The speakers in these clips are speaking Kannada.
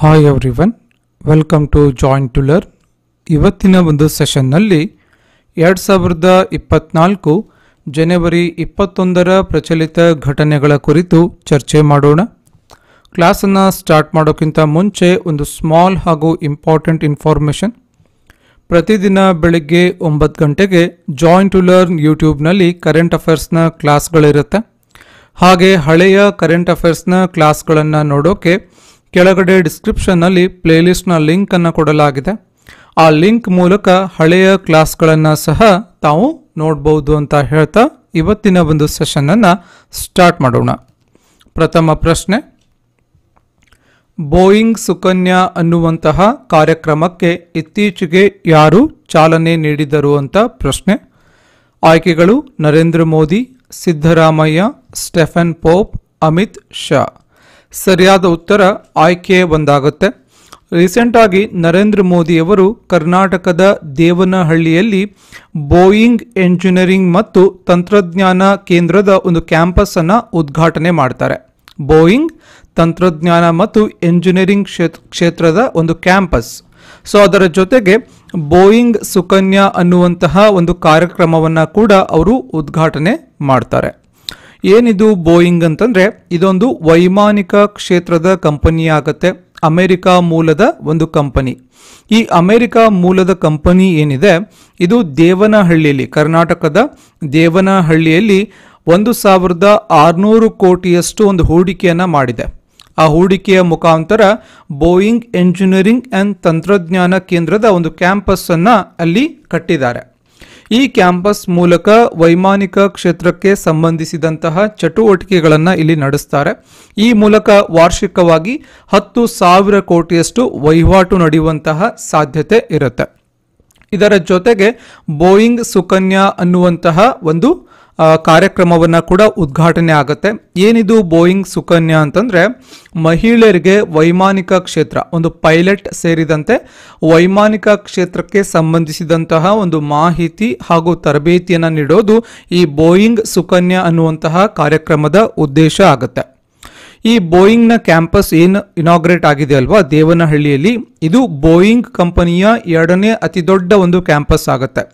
Hi everyone, welcome to join to learn. ಇವತ್ತಿನ ಒಂದು ಸೆಷನ್ನಲ್ಲಿ 2024 ಜನವರಿ 21ರ ಪ್ರಚಲಿತ ಘಟನೆಗಳ ಕುರಿತು ಚರ್ಚೆ ಮಾಡೋಣ. ಕ್ಲಾಸನ್ನು ಸ್ಟಾರ್ಟ್ ಮಾಡೋಕ್ಕಿಂತ ಮುಂಚೆ ಒಂದು ಸ್ಮಾಲ್ ಹಾಗೂ ಇಂಪಾರ್ಟೆಂಟ್ ಇನ್ಫಾರ್ಮೇಷನ್. ಪ್ರತಿದಿನ ಬೆಳಗ್ಗೆ 9 ಗಂಟೆಗೆ ಜಾಯಿನ್ ಟು ಲರ್ನ್ ಯೂಟ್ಯೂಬ್ನಲ್ಲಿ ಕರೆಂಟ್ ಅಫೇರ್ಸ್ನ ಕ್ಲಾಸ್ಗಳಿರುತ್ತೆ. ಹಾಗೆ ಹಳೆಯ ಕರೆಂಟ್ ಅಫೇರ್ಸ್ನ ಕ್ಲಾಸ್ಗಳನ್ನು ನೋಡೋಕೆ ಕೆಳಗಡೆ ಡಿಸ್ಕ್ರಿಪ್ಷನ್ನಲ್ಲಿ ಪ್ಲೇಲಿಸ್ಟ್ನ ಲಿಂಕನ್ನು ಕೊಡಲಾಗಿದೆ. ಆ ಲಿಂಕ್ ಮೂಲಕ ಹಳೆಯ ಕ್ಲಾಸ್ಗಳನ್ನು ಸಹ ತಾವು ನೋಡ್ಬೋದು ಅಂತ ಹೇಳ್ತಾ ಇವತ್ತಿನ ಒಂದು ಸೆಷನ್ನನ್ನು ಸ್ಟಾರ್ಟ್ ಮಾಡೋಣ. ಪ್ರಥಮ ಪ್ರಶ್ನೆ, ಬೋಯಿಂಗ್ ಸುಕನ್ಯಾ ಅನ್ನುವಂತಹ ಕಾರ್ಯಕ್ರಮಕ್ಕೆ ಇತ್ತೀಚೆಗೆ ಯಾರು ಚಾಲನೆ ನೀಡಿದರು ಅಂತ ಪ್ರಶ್ನೆ. ಆಯ್ಕೆಗಳು: ನರೇಂದ್ರ ಮೋದಿ, ಸಿದ್ದರಾಮಯ್ಯ, ಸ್ಟೆಫನ್ ಪೋಪ್, ಅಮಿತ್ ಶಾ. ಸರಿಯಾದ ಉತ್ತರ ಆಯ್ಕೆ ಒಂದಾಗುತ್ತೆ. ರೀಸೆಂಟಾಗಿ ನರೇಂದ್ರ ಮೋದಿಯವರು ಕರ್ನಾಟಕದ ದೇವನಹಳ್ಳಿಯಲ್ಲಿ ಬೋಯಿಂಗ್ ಎಂಜಿನಿಯರಿಂಗ್ ಮತ್ತು ತಂತ್ರಜ್ಞಾನ ಕೇಂದ್ರದ ಒಂದು ಕ್ಯಾಂಪಸ್ ಅನ್ನು ಉದ್ಘಾಟನೆ ಮಾಡ್ತಾರೆ. ಬೋಯಿಂಗ್ ತಂತ್ರಜ್ಞಾನ ಮತ್ತು ಎಂಜಿನಿಯರಿಂಗ್ ಕ್ಷೇತ್ರದ ಒಂದು ಕ್ಯಾಂಪಸ್. ಸೊ ಅದರ ಜೊತೆಗೆ ಬೋಯಿಂಗ್ ಸುಕನ್ಯಾ ಅನ್ನುವಂತಹ ಒಂದು ಕಾರ್ಯಕ್ರಮವನ್ನು ಕೂಡ ಅವರು ಉದ್ಘಾಟನೆ ಮಾಡ್ತಾರೆ. ಏನಿದು ಬೋಯಿಂಗ್ ಅಂತಂದರೆ, ಇದೊಂದು ವೈಮಾನಿಕ ಕ್ಷೇತ್ರದ ಕಂಪನಿ ಆಗುತ್ತೆ. ಅಮೆರಿಕ ಮೂಲದ ಒಂದು ಕಂಪನಿ. ಈ ಅಮೆರಿಕ ಮೂಲದ ಕಂಪನಿ ಏನಿದೆ, ಇದು ದೇವನಹಳ್ಳಿಯಲ್ಲಿ, ಕರ್ನಾಟಕದ ದೇವನಹಳ್ಳಿಯಲ್ಲಿ 1600 ಕೋಟಿಯಷ್ಟು ಒಂದು ಹೂಡಿಕೆಯನ್ನು ಮಾಡಿದೆ. ಆ ಹೂಡಿಕೆಯ ಮುಖಾಂತರ ಬೋಯಿಂಗ್ ಎಂಜಿನಿಯರಿಂಗ್ ಆ್ಯಂಡ್ ತಂತ್ರಜ್ಞಾನ ಕೇಂದ್ರದ ಒಂದು ಕ್ಯಾಂಪಸ್ಸನ್ನು ಅಲ್ಲಿ ಕಟ್ಟಿದ್ದಾರೆ. ಈ ಕ್ಯಾಂಪಸ್ ಮೂಲಕ ವೈಮಾನಿಕ ಕ್ಷೇತ್ರಕ್ಕೆ ಸಂಬಂಧಿಸಿದಂತಹ ಚಟುವಟಿಕೆಗಳನ್ನು ಇಲ್ಲಿ ನಡೆಸ್ತಾರೆ. ಈ ಮೂಲಕ ವಾರ್ಷಿಕವಾಗಿ 10,000 ಕೋಟಿಯಷ್ಟು ವಹಿವಾಟು ನಡೆಯುವಂತಹ ಸಾಧ್ಯತೆ ಇರುತ್ತೆ. ಇದರ ಜೊತೆಗೆ ಬೋಯಿಂಗ್ ಸುಕನ್ಯಾ ಅನ್ನುವಂತಹ ಒಂದು ಕಾರ್ಯಕ್ರಮವನ್ನು ಕೂಡ ಉದ್ಘಾಟನೆ ಆಗುತ್ತೆ. ಏನಿದು ಬೋಯಿಂಗ್ ಸುಕನ್ಯಾ ಅಂತಂದರೆ, ಮಹಿಳೆಯರಿಗೆ ವೈಮಾನಿಕ ಕ್ಷೇತ್ರ, ಒಂದು ಪೈಲಟ್ ಸೇರಿದಂತೆ ವೈಮಾನಿಕ ಕ್ಷೇತ್ರಕ್ಕೆ ಸಂಬಂಧಿಸಿದಂತಹ ಒಂದು ಮಾಹಿತಿ ಹಾಗೂ ತರಬೇತಿಯನ್ನು ನೀಡೋದು ಈ ಬೋಯಿಂಗ್ ಸುಕನ್ಯಾ ಅನ್ನುವಂತಹ ಕಾರ್ಯಕ್ರಮದ ಉದ್ದೇಶ ಆಗುತ್ತೆ. ಈ ಬೋಯಿಂಗ್ನ ಕ್ಯಾಂಪಸ್ ಏನು ಇನಾಗ್ರೇಟ್ ಆಗಿದೆ ಅಲ್ವಾ ದೇವನಹಳ್ಳಿಯಲ್ಲಿ, ಇದು ಬೋಯಿಂಗ್ ಕಂಪನಿಯ 2ನೇ ಅತಿ ದೊಡ್ಡ ಒಂದು ಕ್ಯಾಂಪಸ್ ಆಗುತ್ತೆ.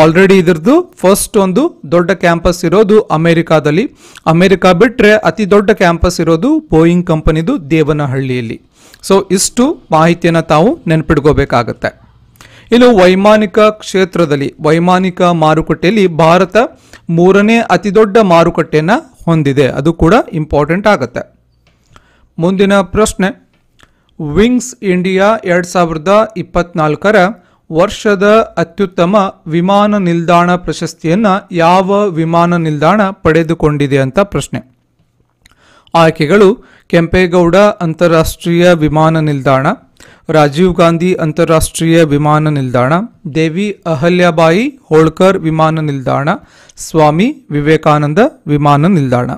ಆಲ್ರೆಡಿ ಇದರದ್ದು ಫಸ್ಟ್ ಒಂದು ದೊಡ್ಡ ಕ್ಯಾಂಪಸ್ ಇರೋದು ಅಮೆರಿಕಾದಲ್ಲಿ. ಅಮೆರಿಕ ಬಿಟ್ಟರೆ ಅತಿ ದೊಡ್ಡ ಕ್ಯಾಂಪಸ್ ಇರೋದು ಬೋಯಿಂಗ್ ಕಂಪನಿದು ದೇವನಹಳ್ಳಿಯಲ್ಲಿ. ಸೊ ಇಷ್ಟು ಮಾಹಿತಿಯನ್ನು ತಾವು ನೆನಪಿಟ್ಕೋಬೇಕಾಗತ್ತೆ. ಇನ್ನು ವೈಮಾನಿಕ ಕ್ಷೇತ್ರದಲ್ಲಿ, ವೈಮಾನಿಕ ಮಾರುಕಟ್ಟೆಯಲ್ಲಿ ಭಾರತ 3ನೇ ಅತಿ ದೊಡ್ಡ ಮಾರುಕಟ್ಟೆಯನ್ನು ಹೊಂದಿದೆ. ಅದು ಕೂಡ ಇಂಪಾರ್ಟೆಂಟ್ ಆಗುತ್ತೆ. ಮುಂದಿನ ಪ್ರಶ್ನೆ, ವಿಂಗ್ಸ್ ಇಂಡಿಯಾ 2024ರ ವರ್ಷದ ಅತ್ಯುತ್ತಮ ವಿಮಾನ ನಿಲ್ದಾಣ ಪ್ರಶಸ್ತಿಯನ್ನು ಯಾವ ವಿಮಾನ ನಿಲ್ದಾಣ ಪಡೆದುಕೊಂಡಿದೆ ಅಂತ ಪ್ರಶ್ನೆ. ಆಯ್ಕೆಗಳು: ಕೆಂಪೇಗೌಡ ಅಂತಾರಾಷ್ಟ್ರೀಯ ವಿಮಾನ ನಿಲ್ದಾಣ, ರಾಜೀವ್ ಗಾಂಧಿ ಅಂತಾರಾಷ್ಟ್ರೀಯ ವಿಮಾನ ನಿಲ್ದಾಣ, ದೇವಿ ಅಹಲ್ಯಾಬಾಯಿ ಹೋಳ್ಕರ್ ವಿಮಾನ ನಿಲ್ದಾಣ, ಸ್ವಾಮಿ ವಿವೇಕಾನಂದ ವಿಮಾನ ನಿಲ್ದಾಣ.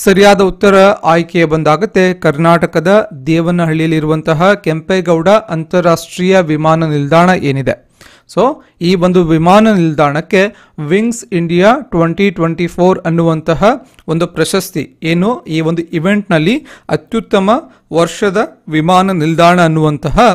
ಸರಿಯಾದ ಉತ್ತರ ಆಯ್ಕೆ ಬಂದಾಗುತ್ತೆ ಕರ್ನಾಟಕದ ದೇವನಹಳ್ಳಿಯಲ್ಲಿರುವಂತಹ ಕೆಂಪೇಗೌಡ ಅಂತಾರಾಷ್ಟ್ರೀಯ ವಿಮಾನ ನಿಲ್ದಾಣ ಏನಿದೆ. ಸೊ ಈ ಒಂದು ವಿಮಾನ ನಿಲ್ದಾಣಕ್ಕೆ ವಿಂಗ್ಸ್ ಇಂಡಿಯಾ 2024 ಅನ್ನುವಂತಹ ಒಂದು ಪ್ರಶಸ್ತಿ, ಏನು ಈ ಒಂದು ಇವೆಂಟ್ನಲ್ಲಿ ಅತ್ಯುತ್ತಮ ವರ್ಷದ ವಿಮಾನ ನಿಲ್ದಾಣ ಅನ್ನುವಂತಹ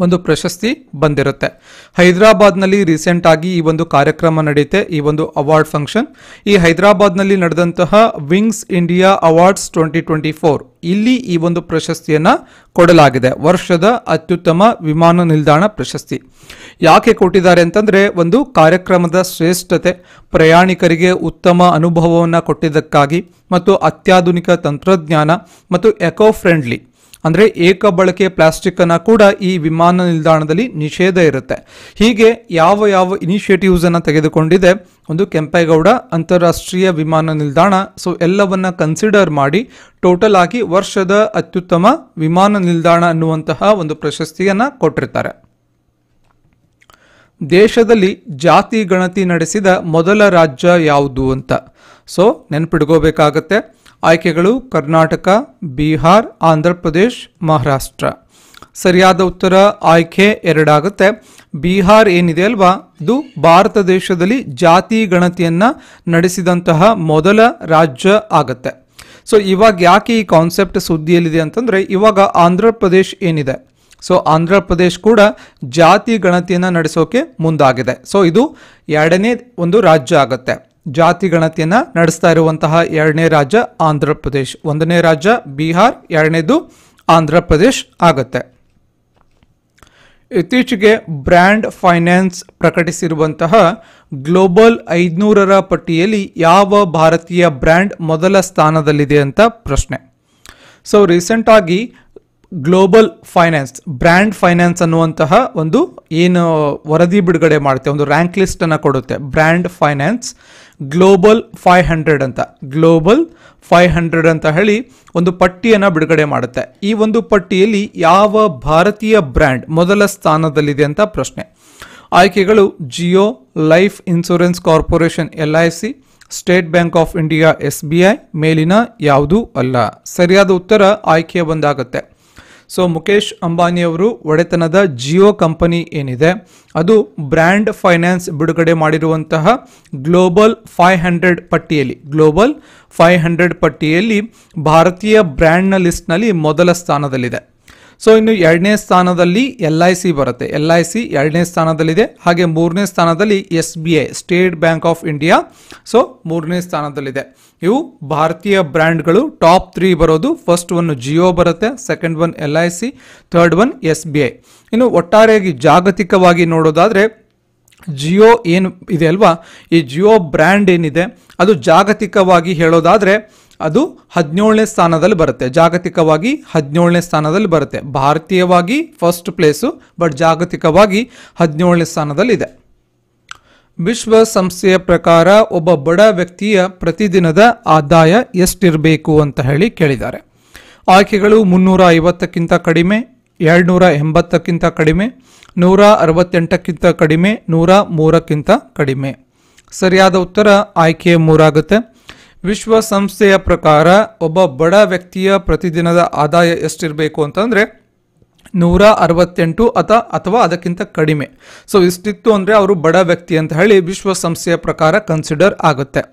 ಒಂದು ಪ್ರಶಸ್ತಿ ಬಂದಿರುತ್ತೆ. ಹೈದರಾಬಾದ್ನಲ್ಲಿ ರೀಸೆಂಟ್ ಆಗಿ ಈ ಒಂದು ಕಾರ್ಯಕ್ರಮ ನಡೆಯುತ್ತೆ, ಈ ಒಂದು ಅವಾರ್ಡ್ ಫಂಕ್ಷನ್. ಈ ಹೈದರಾಬಾದ್ನಲ್ಲಿ ನಡೆದಂತಹ ವಿಂಗ್ಸ್ ಇಂಡಿಯಾ ಅವಾರ್ಡ್ಸ್ 2024 ಇಲ್ಲಿ ಈ ಒಂದು ಪ್ರಶಸ್ತಿಯನ್ನು ಕೊಡಲಾಗಿದೆ, ವರ್ಷದ ಅತ್ಯುತ್ತಮ ವಿಮಾನ ನಿಲ್ದಾಣ ಪ್ರಶಸ್ತಿ. ಯಾಕೆ ಕೊಟ್ಟಿದ್ದಾರೆ ಅಂತಂದರೆ, ಒಂದು ಕಾರ್ಯಕ್ರಮದ ಶ್ರೇಷ್ಠತೆ, ಪ್ರಯಾಣಿಕರಿಗೆ ಉತ್ತಮ ಅನುಭವವನ್ನು ಕೊಟ್ಟಿದ್ದಕ್ಕಾಗಿ, ಮತ್ತು ಅತ್ಯಾಧುನಿಕ ತಂತ್ರಜ್ಞಾನ ಮತ್ತು ಎಕೋ ಫ್ರೆಂಡ್ಲಿ ಅಂದರೆ ಏಕ ಬಳಕೆ ಪ್ಲಾಸ್ಟಿಕ್ ಅನ್ನು ಕೂಡ ಈ ವಿಮಾನ ನಿಲ್ದಾಣದಲ್ಲಿ ನಿಷೇಧ ಇರುತ್ತೆ. ಹೀಗೆ ಯಾವ ಯಾವ ಇನಿಷಿಯೇಟಿವ್ಸ್ ಅನ್ನು ತೆಗೆದುಕೊಂಡಿದೆ ಒಂದು ಕೆಂಪೇಗೌಡ ಅಂತಾರಾಷ್ಟ್ರೀಯ ವಿಮಾನ ನಿಲ್ದಾಣ. ಸೊ ಎಲ್ಲವನ್ನ ಕನ್ಸಿಡರ್ ಮಾಡಿ ಟೋಟಲ್ ಆಗಿ ವರ್ಷದ ಅತ್ಯುತ್ತಮ ವಿಮಾನ ನಿಲ್ದಾಣ ಅನ್ನುವಂತಹ ಒಂದು ಪ್ರಶಸ್ತಿಯನ್ನು ಕೊಟ್ಟಿರ್ತಾರೆ. ದೇಶದಲ್ಲಿ ಜಾತಿ ಗಣತಿ ನಡೆಸಿದ ಮೊದಲ ರಾಜ್ಯ ಯಾವುದು ಅಂತ ಸೊ ನೆನಪಿಟ್ಕೋಬೇಕಾಗತ್ತೆ. ಆಯ್ಕೆಗಳು: ಕರ್ನಾಟಕ, ಬಿಹಾರ್, ಆಂಧ್ರ ಪ್ರದೇಶ್, ಮಹಾರಾಷ್ಟ್ರ. ಸರಿಯಾದ ಉತ್ತರ ಆಯ್ಕೆ 2 ಆಗುತ್ತೆ. ಬಿಹಾರ್ ಏನಿದೆ ಅಲ್ವಾ, ಇದು ಭಾರತ ದೇಶದಲ್ಲಿ ಜಾತಿ ಗಣತಿಯನ್ನು ನಡೆಸಿದಂತಹ ಮೊದಲ ರಾಜ್ಯ ಆಗುತ್ತೆ. ಸೊ ಇವಾಗ ಯಾಕೆ ಈ ಕಾನ್ಸೆಪ್ಟ್ ಸುದ್ದಿಯಲ್ಲಿದೆ ಅಂತಂದರೆ, ಇವಾಗ ಆಂಧ್ರ ಪ್ರದೇಶ್ ಏನಿದೆ, ಸೊ ಆಂಧ್ರ ಪ್ರದೇಶ್ ಕೂಡ ಜಾತಿ ಗಣತಿಯನ್ನು ನಡೆಸೋಕೆ ಮುಂದಾಗಿದೆ. ಸೊ ಇದು ಎರಡನೇ ಒಂದು ರಾಜ್ಯ ಆಗುತ್ತೆ. ಜಾತಿ ಗಣತಿಯನ್ನು ನಡೆಸ್ತಾ ಇರುವಂತಹ ಎರಡನೇ ರಾಜ್ಯ ಆಂಧ್ರ ಪ್ರದೇಶ್, ಒಂದನೇ ರಾಜ್ಯ ಬಿಹಾರ್, ಎರಡನೇದು ಆಂಧ್ರ ಪ್ರದೇಶ್ ಆಗುತ್ತೆ. ಇತ್ತೀಚೆಗೆ ಬ್ರ್ಯಾಂಡ್ ಫೈನಾನ್ಸ್ ಪ್ರಕಟಿಸಿರುವಂತಹ ಗ್ಲೋಬಲ್ 500ರ ಪಟ್ಟಿಯಲ್ಲಿ ಯಾವ ಭಾರತೀಯ ಬ್ರ್ಯಾಂಡ್ ಮೊದಲ ಸ್ಥಾನದಲ್ಲಿದೆ ಅಂತ ಪ್ರಶ್ನೆ. ಸೊ ರೀಸೆಂಟ್ ಆಗಿ ಗ್ಲೋಬಲ್ ಫೈನಾನ್ಸ್, ಬ್ರ್ಯಾಂಡ್ ಫೈನಾನ್ಸ್ ಅನ್ನುವಂತಹ ಒಂದು ಏನು ವರದಿ ಬಿಡುಗಡೆ ಮಾಡುತ್ತೆ, ಒಂದು ರ್ಯಾಂಕ್ ಲಿಸ್ಟ್ ಅನ್ನು ಕೊಡುತ್ತೆ. ಬ್ರ್ಯಾಂಡ್ ಫೈನಾನ್ಸ್ ಗ್ಲೋಬಲ್ 500 ಅಂತ, ಗ್ಲೋಬಲ್ 500 ಅಂತ ಹೇಳಿ ಒಂದು ಪಟ್ಟಿಯನ್ನು ಬಿಡುಗಡೆ ಮಾಡುತ್ತೆ. ಈ ಒಂದು ಪಟ್ಟಿಯಲ್ಲಿ ಯಾವ ಭಾರತೀಯ ಬ್ರ್ಯಾಂಡ್ ಮೊದಲ ಸ್ಥಾನದಲ್ಲಿದೆ ಅಂತ ಪ್ರಶ್ನೆ. ಆಯ್ಕೆಗಳು Jio, life insurance corporation LIC, state bank of India SBI, ಮೇಲಿನ ಯಾವುದೂ ಅಲ್ಲ. ಸರಿಯಾದ ಉತ್ತರ ಆಯ್ಕೆಯ ಒಂದಾಗುತ್ತೆ. ಸೊ ಮುಖೇಶ್ ಅಂಬಾನಿಯವರು ಒಡೆತನದ ಜಿಯೋ ಕಂಪನಿ ಏನಿದೆ ಅದು ಬ್ರ್ಯಾಂಡ್ ಫೈನಾನ್ಸ್ ಬಿಡುಗಡೆ ಮಾಡಿರುವಂತಹ ಗ್ಲೋಬಲ್ 500 ಪಟ್ಟಿಯಲ್ಲಿ, ಗ್ಲೋಬಲ್ 500 ಪಟ್ಟಿಯಲ್ಲಿ ಭಾರತೀಯ ಬ್ರ್ಯಾಂಡ್ನ ಲಿಸ್ಟ್ನಲ್ಲಿ ಮೊದಲ ಸ್ಥಾನದಲ್ಲಿದೆ. ಸೊ ಇನ್ನು ಎರಡನೇ ಸ್ಥಾನದಲ್ಲಿ LIC ಬರುತ್ತೆ, LIC ಎರಡನೇ ಸ್ಥಾನದಲ್ಲಿದೆ. ಹಾಗೆ ಮೂರನೇ ಸ್ಥಾನದಲ್ಲಿ SBI, state bank of India, so ಮೂರನೇ ಸ್ಥಾನದಲ್ಲಿದೆ. ಇವು ಭಾರತೀಯ ಬ್ರ್ಯಾಂಡ್ಗಳು ಟಾಪ್ 3 ಬರೋದು. ಫಸ್ಟ್ ಒನ್ ಜಿಯೋ ಬರುತ್ತೆ, second one LIC, third one SBI. ಇನ್ನು ಒಟ್ಟಾರೆಯಾಗಿ ಜಾಗತಿಕವಾಗಿ ನೋಡೋದಾದರೆ ಜಿಯೋ ಏನು ಇದೆ ಅಲ್ವಾ, ಈ ಜಿಯೋ ಬ್ರ್ಯಾಂಡ್ ಏನಿದೆ ಅದು ಜಾಗತಿಕವಾಗಿ ಹೇಳೋದಾದರೆ ಅದು 17ನೇ ಸ್ಥಾನದಲ್ಲಿ ಬರುತ್ತೆ. ಜಾಗತಿಕವಾಗಿ 17ನೇ ಸ್ಥಾನದಲ್ಲಿ ಬರುತ್ತೆ. ಭಾರತೀಯವಾಗಿ ಫಸ್ಟ್ ಪ್ಲೇಸು, ಬಟ್ ಜಾಗತಿಕವಾಗಿ 17ನೇ ಸ್ಥಾನದಲ್ಲಿದೆ. ವಿಶ್ವಸಂಸ್ಥೆಯ ಪ್ರಕಾರ ಒಬ್ಬ ಬಡ ವ್ಯಕ್ತಿಯ ಪ್ರತಿದಿನದ ಆದಾಯ ಎಷ್ಟಿರಬೇಕು ಅಂತ ಹೇಳಿ ಕೇಳಿದ್ದಾರೆ. ಆಯ್ಕೆಗಳು 350ಕ್ಕಿಂತ ಕಡಿಮೆ, 280ಕ್ಕಿಂತ ಕಡಿಮೆ, 168ಕ್ಕಿಂತ ಕಡಿಮೆ, 103ಕ್ಕಿಂತ ಕಡಿಮೆ. ಸರಿಯಾದ ಉತ್ತರ ಆಯ್ಕೆ 3 ಆಗುತ್ತೆ. ವಿಶ್ವಸಂಸ್ಥೆಯ ಪ್ರಕಾರ ಒಬ್ಬ ಬಡ ವ್ಯಕ್ತಿಯ ಪ್ರತಿದಿನದ ಆದಾಯ ಎಷ್ಟಿರಬೇಕು ಅಂತಂದರೆ 168 ಅಥವಾ ಅದಕ್ಕಿಂತ ಕಡಿಮೆ. ಸೊ ಇಷ್ಟಿತ್ತು ಅಂದರೆ ಅವರು ಬಡ ವ್ಯಕ್ತಿ ಅಂತ ಹೇಳಿ ವಿಶ್ವಸಂಸ್ಥೆಯ ಪ್ರಕಾರ ಕನ್ಸಿಡರ್ ಆಗುತ್ತೆ.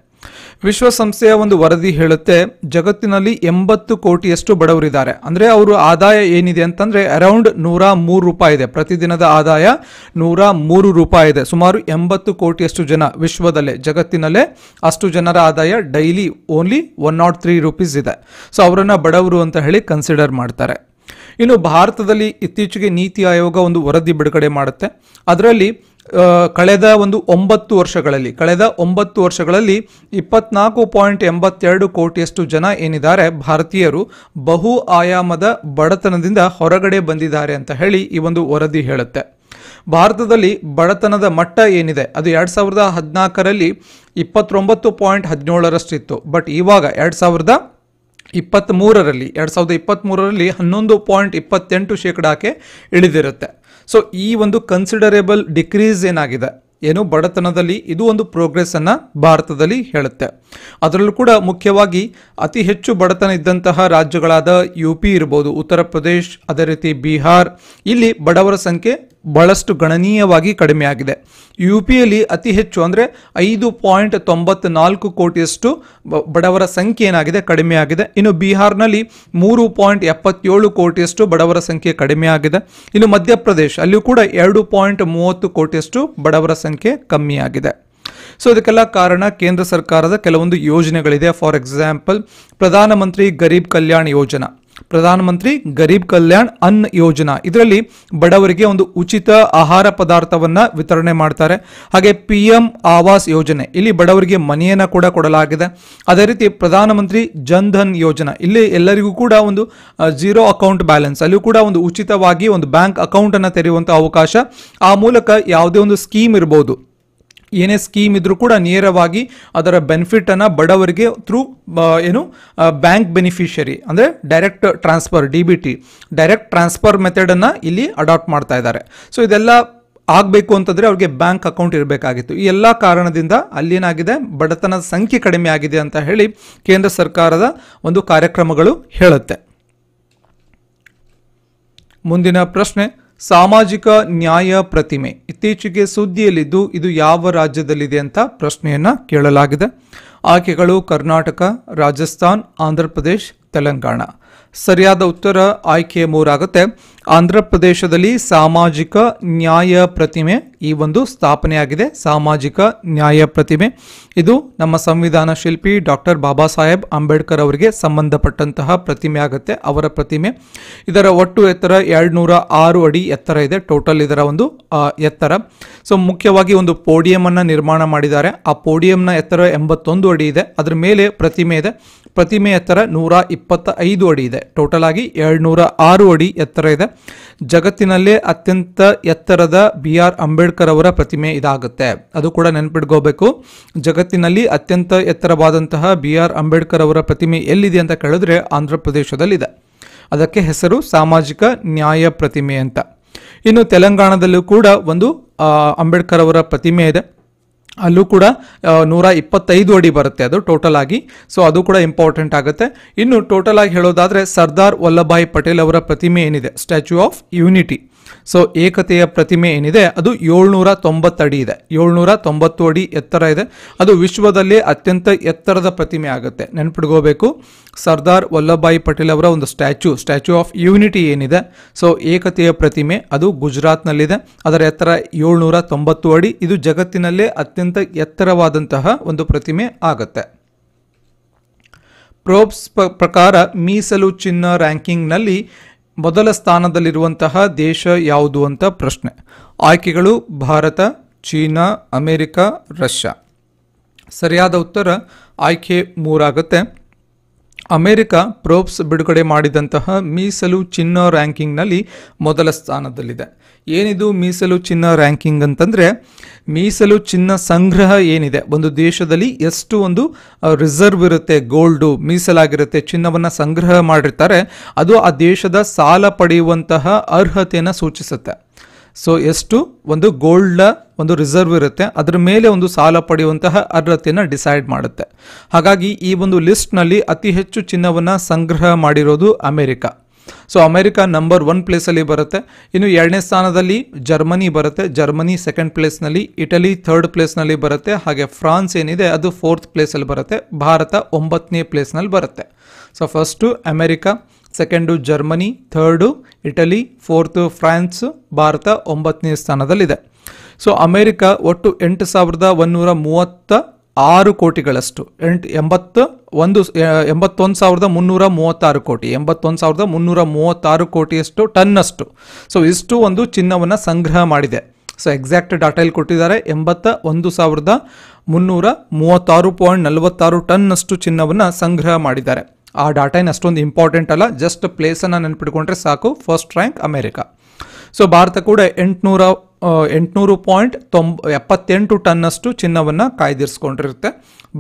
ವಿಶ್ವಸಂಸ್ಥೆಯ ಒಂದು ವರದಿ ಹೇಳುತ್ತೆ ಜಗತ್ತಿನಲ್ಲಿ 80 ಕೋಟಿಯಷ್ಟು ಬಡವರಿದ್ದಾರೆ. ಅಂದರೆ ಅವರು ಆದಾಯ ಏನಿದೆ ಅಂತಂದರೆ ಅರೌಂಡ್ 103 ರೂಪಾಯಿ ಇದೆ. ಪ್ರತಿದಿನದ ಆದಾಯ 103 ರೂಪಾಯಿ ಇದೆ. ಸುಮಾರು 80 ಕೋಟಿಯಷ್ಟು ಜನ ವಿಶ್ವದಲ್ಲೇ, ಜಗತ್ತಿನಲ್ಲೇ ಅಷ್ಟು ಜನರ ಆದಾಯ ಡೈಲಿ ಓನ್ಲಿ 103 ರೂಪೀಸ್ ಇದೆ. ಸೊ ಅವರನ್ನು ಬಡವರು ಅಂತ ಹೇಳಿ ಕನ್ಸಿಡರ್ ಮಾಡ್ತಾರೆ. ಇನ್ನು ಭಾರತದಲ್ಲಿ ಇತ್ತೀಚೆಗೆ ನೀತಿ ಆಯೋಗ ಒಂದು ವರದಿ ಬಿಡುಗಡೆ ಮಾಡುತ್ತೆ. ಅದರಲ್ಲಿ ಕಳೆದ 9 ವರ್ಷಗಳಲ್ಲಿ 24.82 ಕೋಟಿಯಷ್ಟು ಜನ ಏನಿದ್ದಾರೆ ಭಾರತೀಯರು ಬಹು ಆಯಾಮದ ಬಡತನದಿಂದ ಹೊರಗಡೆ ಬಂದಿದ್ದಾರೆ ಅಂತ ಹೇಳಿ ಈ ಒಂದು ವರದಿ ಹೇಳುತ್ತೆ. ಭಾರತದಲ್ಲಿ ಬಡತನದ ಮಟ್ಟ ಏನಿದೆ ಅದು 2014ರಲ್ಲಿ 29.17ರಷ್ಟಿತ್ತು. ಬಟ್ ಇವಾಗ 2023ರಲ್ಲಿ 11.28% ಇಳಿದಿರುತ್ತೆ. ಸೊ ಈ ಒಂದು ಕನ್ಸಿಡರೇಬಲ್ ಡಿಕ್ರೀಸ್ ಏನಾಗಿದೆ ಏನು ಬಡತನದಲ್ಲಿ, ಇದು ಒಂದು ಪ್ರೋಗ್ರೆಸ್ ಅನ್ನ ಭಾರತದಲ್ಲಿ ಹೇಳುತ್ತೆ. ಅದರಲ್ಲೂ ಕೂಡ ಮುಖ್ಯವಾಗಿ ಅತಿ ಹೆಚ್ಚು ಬಡತನ ಇದ್ದಂತಹ ರಾಜ್ಯಗಳಾದ UP ಇರ್ಬೋದು, ಉತ್ತರ ಪ್ರದೇಶ್, ಅದೇ ರೀತಿ ಬಿಹಾರ್, ಇಲ್ಲಿ ಬಡವರ ಸಂಖ್ಯೆ ಬಹಳಷ್ಟು ಗಣನೀಯವಾಗಿ ಕಡಿಮೆ ಆಗಿದೆ. UPಯಲ್ಲಿ ಅತಿ ಹೆಚ್ಚು ಅಂದರೆ 5.94 ಕೋಟಿಯಷ್ಟು ಬಡವರ ಸಂಖ್ಯೆ ಏನಾಗಿದೆ ಕಡಿಮೆ ಆಗಿದೆ. ಇನ್ನು ಬಿಹಾರ್ನಲ್ಲಿ 3.77 ಕೋಟಿಯಷ್ಟು ಬಡವರ ಸಂಖ್ಯೆ ಕಡಿಮೆ ಆಗಿದೆ. ಇನ್ನು ಮಧ್ಯಪ್ರದೇಶ್ ಅಲ್ಲಿಯೂ ಕೂಡ 2.30 ಕೋಟಿಯಷ್ಟು ಬಡವರ ಸಂಖ್ಯೆ ಕಮ್ಮಿ ಆಗಿದೆ. ಸೊ ಇದಕ್ಕೆಲ್ಲ ಕಾರಣ ಕೇಂದ್ರ ಸರ್ಕಾರದ ಕೆಲವೊಂದು ಯೋಜನೆಗಳಿದೆ. ಫಾರ್ ಎಕ್ಸಾಂಪಲ್ ಪ್ರಧಾನಮಂತ್ರಿ ಗರೀಬ್ ಕಲ್ಯಾಣ್ ಯೋಜನಾ, ಪ್ರಧಾನಮಂತ್ರಿ ಗರೀಬ್ ಕಲ್ಯಾಣ್ ಅನ್ನ ಯೋಜನಾ, ಇದರಲ್ಲಿ ಬಡವರಿಗೆ ಒಂದು ಉಚಿತ ಆಹಾರ ಪದಾರ್ಥವನ್ನ ವಿತರಣೆ ಮಾಡ್ತಾರೆ. ಹಾಗೆ PM ಆವಾಸ್ ಯೋಜನೆ, ಇಲ್ಲಿ ಬಡವರಿಗೆ ಮನೆಯನ್ನ ಕೂಡ ಕೊಡಲಾಗಿದೆ. ಅದೇ ರೀತಿ ಪ್ರಧಾನಮಂತ್ರಿ ಜನ್ ಧನ್ ಯೋಜನಾ, ಇಲ್ಲಿ ಎಲ್ಲರಿಗೂ ಕೂಡ ಒಂದು 0 ಅಕೌಂಟ್ ಬ್ಯಾಲೆನ್ಸ್, ಅಲ್ಲಿಯೂ ಕೂಡ ಒಂದು ಉಚಿತವಾಗಿ ಒಂದು ಬ್ಯಾಂಕ್ ಅಕೌಂಟ್ ಅನ್ನು ತೆರೆಯುವಂತಹ ಅವಕಾಶ. ಆ ಮೂಲಕ ಯಾವುದೇ ಒಂದು ಸ್ಕೀಮ್ ಇರಬಹುದು, ಏನೇ ಸ್ಕೀಮ್ ಇದ್ರೂ ಕೂಡ ನೇರವಾಗಿ ಅದರ ಬೆನಿಫಿಟ್ ಅನ್ನ ಬಡವರಿಗೆ ಥ್ರೂ ಬ್ಯಾಂಕ್ ಬೆನಿಫಿಷರಿ ಅಂದರೆ direct transfer, DBT, direct transfer method ಅನ್ನ ಇಲ್ಲಿ ಅಡಾಪ್ಟ್ ಮಾಡ್ತಾ ಇದ್ದಾರೆ. ಸೊ ಇದೆಲ್ಲ ಆಗಬೇಕು ಅಂತಂದ್ರೆ ಅವ್ರಿಗೆ ಬ್ಯಾಂಕ್ ಅಕೌಂಟ್ ಇರಬೇಕಾಗಿತ್ತು. ಈ ಎಲ್ಲ ಕಾರಣದಿಂದ ಅಲ್ಲೇನಾಗಿದೆ ಬಡತನದ ಸಂಖ್ಯೆ ಕಡಿಮೆ ಆಗಿದೆ ಅಂತ ಹೇಳಿ ಕೇಂದ್ರ ಸರ್ಕಾರದ ಒಂದು ಕಾರ್ಯಕ್ರಮಗಳು ಹೇಳುತ್ತೆ. ಮುಂದಿನ ಪ್ರಶ್ನೆ, ಸಾಮಾಜಿಕ ನ್ಯಾಯ ಪ್ರತಿಮೆ ಇತ್ತೀಚೆಗೆ ಸುದ್ದಿಯಲ್ಲಿದ್ದು ಇದು ಯಾವ ರಾಜ್ಯದಲ್ಲಿದೆ ಅಂತ ಪ್ರಶ್ನೆಯನ್ನ ಕೇಳಲಾಗಿದೆ. ಆಯ್ಕೆಗಳು ಕರ್ನಾಟಕ, ರಾಜಸ್ಥಾನ್, ಆಂಧ್ರ ಪ್ರದೇಶ್, ತೆಲಂಗಾಣ. ಸರಿಯಾದ ಉತ್ತರ ಆಯ್ಕೆ 3 ಆಗುತ್ತೆ. ಆಂಧ್ರ ಪ್ರದೇಶದಲ್ಲಿ ಸಾಮಾಜಿಕ ನ್ಯಾಯ ಪ್ರತಿಮೆ ಈ ಒಂದು ಸ್ಥಾಪನೆಯಾಗಿದೆ. ಸಾಮಾಜಿಕ ನ್ಯಾಯ ಪ್ರತಿಮೆ ಇದು ನಮ್ಮ ಸಂವಿಧಾನ ಶಿಲ್ಪಿ ಡಾಕ್ಟರ್ ಬಾಬಾ ಸಾಹೇಬ್ ಅಂಬೇಡ್ಕರ್ ಅವರಿಗೆ ಸಂಬಂಧಪಟ್ಟಂತಹ ಪ್ರತಿಮೆ ಆಗುತ್ತೆ. ಅವರ ಪ್ರತಿಮೆ. ಇದರ ಒಟ್ಟು ಎತ್ತರ 206 ಅಡಿ ಎತ್ತರ ಇದೆ. ಟೋಟಲ್ ಇದರ ಒಂದು ಎತ್ತರ. ಸೊ ಮುಖ್ಯವಾಗಿ ಒಂದು ಪೋಡಿಯಂ ಅನ್ನ ನಿರ್ಮಾಣ ಮಾಡಿದ್ದಾರೆ. ಆ ಪೋಡಿಯಂನ ಎತ್ತರ 81 ಅಡಿ ಇದೆ. ಅದರ ಮೇಲೆ ಪ್ರತಿಮೆ ಇದೆ. ಪ್ರತಿಮೆ ಎತ್ತರ 125 ಅಡಿ ಇದೆ. ಟೋಟಲ್ ಆಗಿ 206 ಅಡಿ ಎತ್ತರ ಇದೆ. ಜಗತ್ತಿನಲ್ಲೇ ಅತ್ಯಂತ ಎತ್ತರದ BR ಅಂಬೇಡ್ಕರ್ ಅವರ ಪ್ರತಿಮೆ ಇದಾಗುತ್ತೆ. ಅದು ಕೂಡ ನೆನಪಿಟ್ಕೋಬೇಕು. ಜಗತ್ತಿನಲ್ಲಿ ಅತ್ಯಂತ ಎತ್ತರವಾದಂತಹ BR ಅಂಬೇಡ್ಕರ್ ಅವರ ಪ್ರತಿಮೆ ಎಲ್ಲಿದೆ ಅಂತ ಕೇಳಿದ್ರೆ ಆಂಧ್ರ ಪ್ರದೇಶದಲ್ಲಿದೆ. ಅದಕ್ಕೆ ಹೆಸರು ಸಾಮಾಜಿಕ ನ್ಯಾಯ ಪ್ರತಿಮೆ ಅಂತ. ಇನ್ನು ತೆಲಂಗಾಣದಲ್ಲೂ ಕೂಡ ಒಂದು ಅಂಬೇಡ್ಕರ್ ಅವರ ಪ್ರತಿಮೆ ಇದೆ. ಅಲ್ಲೂ ಕೂಡ 125 ಅಡಿ ಬರುತ್ತೆ ಅದು ಟೋಟಲ್ ಆಗಿ. ಸೊ ಅದು ಕೂಡ ಇಂಪಾರ್ಟೆಂಟ್ ಆಗುತ್ತೆ. ಇನ್ನು ಟೋಟಲ್ ಆಗಿ ಹೇಳೋದಾದ್ರೆ ಸರ್ದಾರ್ ವಲ್ಲಭಾಯ್ ಪಟೇಲ್ ಅವರ ಪ್ರತಿಮೆ ಏನಿದೆ, ಸ್ಟ್ಯಾಚ್ಯೂ ಆಫ್ ಯೂನಿಟಿ, ಸೊ ಏಕತೆಯ ಪ್ರತಿಮೆ ಏನಿದೆ ಅದು 790 ಅಡಿ ಇದೆ. 790 ಅಡಿ ಎತ್ತರ ಇದೆ. ಅದು ವಿಶ್ವದಲ್ಲೇ ಅತ್ಯಂತ ಎತ್ತರದ ಪ್ರತಿಮೆ ಆಗುತ್ತೆ. ನೆನಪಿಟ್ಕೋಬೇಕು. ಸರ್ದಾರ್ ವಲ್ಲಭಾಯ್ ಪಟೇಲ್ ಅವರ ಒಂದು ಸ್ಟ್ಯಾಚ್ಯೂ ಆಫ್ ಯೂನಿಟಿ ಏನಿದೆ, ಸೊ ಏಕತೆಯ ಪ್ರತಿಮೆ ಅದು ಗುಜರಾತ್ನಲ್ಲಿದೆ. ಅದರ ಎತ್ತರ 790 ಅಡಿ. ಇದು ಜಗತ್ತಿನಲ್ಲೇ ಅತ್ಯಂತ ಎತ್ತರವಾದಂತಹ ಒಂದು ಪ್ರತಿಮೆ ಆಗುತ್ತೆ. ಪ್ರೋಬ್ಸ್ ಪ್ರಕಾರ ಮೀಸಲು ಚಿನ್ನ ರ್ಯಾಂಕಿಂಗ್ನಲ್ಲಿ ಮೊದಲ ಸ್ಥಾನದಲ್ಲಿರುವಂತಹ ದೇಶ ಯಾವುದು ಅಂತ ಪ್ರಶ್ನೆ. ಆಯ್ಕೆಗಳು ಭಾರತ, ಚೀನಾ, ಅಮೆರಿಕ, ರಷ್ಯಾ. ಸರಿಯಾದ ಉತ್ತರ ಆಯ್ಕೆ 3 ಆಗುತ್ತೆ. ಅಮೆರಿಕ ಪ್ರೋಬ್ಸ್ ಬಿಡುಗಡೆ ಮಾಡಿದಂತಹ ಮೀಸಲು ಚಿನ್ನ ರ್ಯಾಂಕಿಂಗ್ನಲ್ಲಿ ಮೊದಲ ಸ್ಥಾನದಲ್ಲಿದೆ. ಏನಿದು ಮೀಸಲು ಚಿನ್ನ ರ್ಯಾಂಕಿಂಗ್ ಅಂತಂದರೆ, ಮೀಸಲು ಚಿನ್ನ ಸಂಗ್ರಹ ಏನಿದೆ, ಒಂದು ದೇಶದಲ್ಲಿ ಎಷ್ಟು ಒಂದು ರಿಸರ್ವ್ ಇರುತ್ತೆ, ಗೋಲ್ಡು ಮೀಸಲಾಗಿರುತ್ತೆ, ಚಿನ್ನವನ್ನು ಸಂಗ್ರಹ ಮಾಡಿರ್ತಾರೆ, ಅದು ಆ ದೇಶದ ಸಾಲ ಪಡೆಯುವಂತಹ ಅರ್ಹತೆಯನ್ನು ಸೂಚಿಸುತ್ತೆ. ಸೊ ಎಷ್ಟು ಒಂದು ಗೋಲ್ಡ್ನ ಒಂದು ರಿಸರ್ವ್ ಇರುತ್ತೆ, ಅದರ ಮೇಲೆ ಒಂದು ಸಾಲ ಪಡೆಯುವಂತಹ ಅರ್ಹತೆಯನ್ನು ಡಿಸೈಡ್ ಮಾಡುತ್ತೆ. ಹಾಗಾಗಿ ಈ ಒಂದು ಲಿಸ್ಟ್ನಲ್ಲಿ ಅತಿ ಹೆಚ್ಚು ಚಿನ್ನವನ್ನು ಸಂಗ್ರಹ ಮಾಡಿರೋದು ಅಮೆರಿಕ. ಸೊ ಅಮೆರಿಕ ನಂಬರ್ 1 ಪ್ಲೇಸಲ್ಲಿ ಬರುತ್ತೆ. ಇನ್ನು 2ನೇ ಸ್ಥಾನದಲ್ಲಿ ಜರ್ಮನಿ ಬರುತ್ತೆ. ಜರ್ಮನಿ 2nd ಪ್ಲೇಸ್ನಲ್ಲಿ, ಇಟಲಿ 3rd ಪ್ಲೇಸ್ನಲ್ಲಿ ಬರುತ್ತೆ. ಹಾಗೆ ಫ್ರಾನ್ಸ್ ಏನಿದೆ ಅದು 4th ಪ್ಲೇಸಲ್ಲಿ ಬರುತ್ತೆ. ಭಾರತ 9ನೇ ಪ್ಲೇಸ್ನಲ್ಲಿ ಬರುತ್ತೆ. So first America, 2nd Germany, 3rd Italy, 4th France, Bharat 9ನೇ ಸ್ಥಾನದಲ್ಲಿದೆ. ಸೊ ಅಮೆರಿಕ ಒಟ್ಟು 8,136 ಕೋಟಿಗಳಷ್ಟು 81,336 ಕೋಟಿ 81,336 ಕೋಟಿಯಷ್ಟು ಟನ್ನಷ್ಟು ಸೊ ಇಷ್ಟು ಒಂದು ಚಿನ್ನವನ್ನು ಸಂಗ್ರಹ ಮಾಡಿದೆ. ಸೊ ಎಕ್ಸಾಕ್ಟ್ ಡಾಟಾ ಇಲ್ಲಿ ಕೊಟ್ಟಿದ್ದಾರೆ. 81,336.46 ಟನ್ನಷ್ಟು ಚಿನ್ನವನ್ನು ಸಂಗ್ರಹ ಮಾಡಿದ್ದಾರೆ. ಆ ಡಾಟಾ ಏನು ಅಷ್ಟೊಂದು ಇಂಪಾರ್ಟೆಂಟ್ ಅಲ್ಲ, ಜಸ್ಟ್ ಪ್ಲೇಸನ್ನು ನೆನಪಿಟ್ಕೊಂಡ್ರೆ ಸಾಕು. First rank America. So Bharat ಕೂಡ 800.78 ಟನ್ನಷ್ಟು ಚಿನ್ನವನ್ನು ಕಾಯ್ದಿರಿಸ್ಕೊಂಡಿರುತ್ತೆ.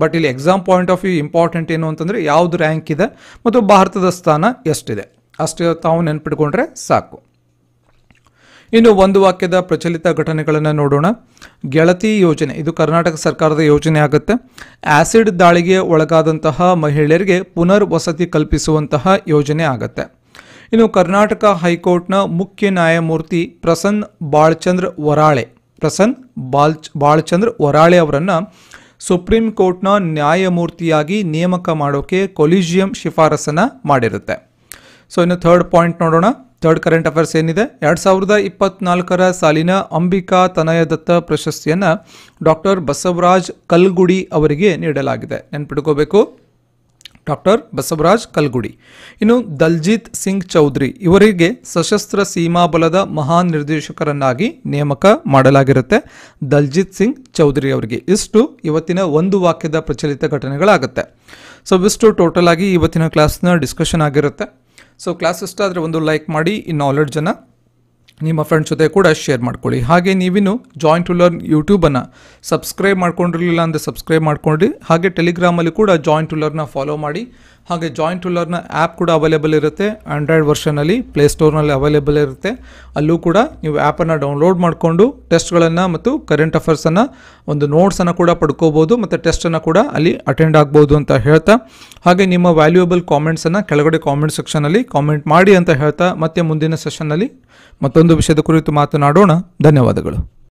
ಬಟ್ ಇಲ್ಲಿ exam point of view important ಏನು ಅಂತಂದರೆ ಯಾವುದು ರ್ಯಾಂಕ್ ಇದೆ ಮತ್ತು ಭಾರತದ ಸ್ಥಾನ ಎಷ್ಟಿದೆ ಅಷ್ಟೇ ತಾವು ನೆನಪಿಟ್ಕೊಂಡ್ರೆ ಸಾಕು. ಇನ್ನು ಒಂದು ವಾಕ್ಯದ ಪ್ರಚಲಿತ ಘಟನೆಗಳನ್ನು ನೋಡೋಣ. ಗೆಳತಿ ಯೋಜನೆ ಇದು ಕರ್ನಾಟಕ ಸರ್ಕಾರದ ಯೋಜನೆ ಆಗುತ್ತೆ. ಆಸಿಡ್ ದಾಳಿಗೆ ಒಳಗಾದಂತಹ ಮಹಿಳೆಯರಿಗೆ ಪುನರ್ ವಸತಿ ಕಲ್ಪಿಸುವಂತಹ ಯೋಜನೆ ಆಗುತ್ತೆ. ಇನ್ನು ಕರ್ನಾಟಕ ಹೈಕೋರ್ಟ್ನ ಮುಖ್ಯ ನ್ಯಾಯಮೂರ್ತಿ ಪ್ರಸನ್ನ ಬಾಳಚಂದ್ರ ವರಾಳೆ ಅವರನ್ನು ಸುಪ್ರೀಂ ಕೋರ್ಟ್ನ ನ್ಯಾಯಮೂರ್ತಿಯಾಗಿ ನೇಮಕ ಮಾಡೋಕೆ ಕೊಲಿಜಿಯಂ ಶಿಫಾರಸನ್ನು ಮಾಡಿರುತ್ತೆ. ಸೊ ಇನ್ನು 3rd ಪಾಯಿಂಟ್ ನೋಡೋಣ. 3rd ಕರೆಂಟ್ ಅಫೇರ್ಸ್ ಏನಿದೆ, 2024 ಸಾಲಿನ ಅಂಬಿಕಾ ತನಯದತ್ತ ಪ್ರಶಸ್ತಿಯನ್ನು ಡಾಕ್ಟರ್ ಬಸವರಾಜ್ ಕಲ್ಗುಡಿ ಅವರಿಗೆ ನೀಡಲಾಗಿದೆ. ನೆನ್ಪಿಟ್ಕೋಬೇಕು, ಡಾಕ್ಟರ್ ಬಸವರಾಜ್ ಕಲ್ಗುಡಿ. ಇನ್ನು ದಲ್ಜಿತ್ ಸಿಂಗ್ ಚೌಧರಿ ಇವರಿಗೆ ಸಶಸ್ತ್ರ ಸೀಮಾ ಬಲದ ಮಹಾನ್ ನಿರ್ದೇಶಕರನ್ನಾಗಿ ನೇಮಕ ಮಾಡಲಾಗಿರುತ್ತೆ. ದಲ್ಜಿತ್ ಸಿಂಗ್ ಚೌಧರಿ ಅವರಿಗೆ. ಇಷ್ಟು ಇವತ್ತಿನ ಒಂದು ವಾಕ್ಯದ ಪ್ರಚಲಿತ ಘಟನೆಗಳಾಗುತ್ತೆ. ಸೊ ಇಷ್ಟು ಟೋಟಲ್ ಆಗಿ ಇವತ್ತಿನ ಕ್ಲಾಸ್ನ ಡಿಸ್ಕಷನ್ ಆಗಿರುತ್ತೆ. ಸೊ ಕ್ಲಾಸ್ ಇಷ್ಟ ಆದರೆ ಒಂದು ಲೈಕ್ ಮಾಡಿ, ಈ ನಾಲೆಡ್ಜನ್ನು ನಿಮ್ಮ ಫ್ರೆಂಡ್ಸ್ ಜೊತೆ ಕೂಡ ಶೇರ್ ಮಾಡ್ಕೊಳ್ಳಿ. ಹಾಗೆ ನೀವಿನ್ನು ಜಾಯಿನ್ ಟು ಲರ್ನ್ ಯೂಟ್ಯೂಬನ್ನು ಸಬ್ಸ್ಕ್ರೈಬ್ ಮಾಡ್ಕೊಂಡಿರಲಿಲ್ಲ ಅಂದರೆ ಸಬ್ಸ್ಕ್ರೈಬ್ ಮಾಡ್ಕೊಂಡ್ರಿ. ಹಾಗೆ ಟೆಲಿಗ್ರಾಮಲ್ಲಿ ಕೂಡ ಜಾಯಿನ್ ಟು ಲರ್ನ ಫಾಲೋ ಮಾಡಿ. ಹಾಗೆ ಜಾಯಿನ್ ಟು ಲರ್ನ ಆ್ಯಪ್ ಕೂಡ ಅವೈಲೇಬಲ್ ಇರುತ್ತೆ. ಆಂಡ್ರಾಯ್ಡ್ ವರ್ಷನಲ್ಲಿ ಪ್ಲೇಸ್ಟೋರ್ನಲ್ಲಿ ಅವೈಲೇಬಲ್ ಇರುತ್ತೆ. ಅಲ್ಲೂ ಕೂಡ ನೀವು ಆ್ಯಪನ್ನು ಡೌನ್ಲೋಡ್ ಮಾಡಿಕೊಂಡು ಟೆಸ್ಟ್ಗಳನ್ನು ಮತ್ತು ಕರೆಂಟ್ ಅಫೇರ್ಸನ್ನು ಒಂದು ನೋಟ್ಸನ್ನು ಕೂಡ ಪಡ್ಕೋಬೋದು ಮತ್ತು ಟೆಸ್ಟನ್ನು ಕೂಡ ಅಲ್ಲಿ ಅಟೆಂಡ್ ಆಗ್ಬೋದು ಅಂತ ಹೇಳ್ತಾ, ಹಾಗೆ ನಿಮ್ಮ ವ್ಯಾಲ್ಯೂಯಬಲ್ ಕಾಮೆಂಟ್ಸನ್ನು ಕೆಳಗಡೆ ಕಾಮೆಂಟ್ ಸೆಕ್ಷನಲ್ಲಿ ಕಾಮೆಂಟ್ ಮಾಡಿ ಅಂತ ಹೇಳ್ತಾ, ಮತ್ತೆ ಮುಂದಿನ ಸೆಷನ್ನಲ್ಲಿ ಮತ್ತೊಂದು ವಿಷಯದ ಕುರಿತು ಮಾತನಾಡೋಣ. ಧನ್ಯವಾದಗಳು.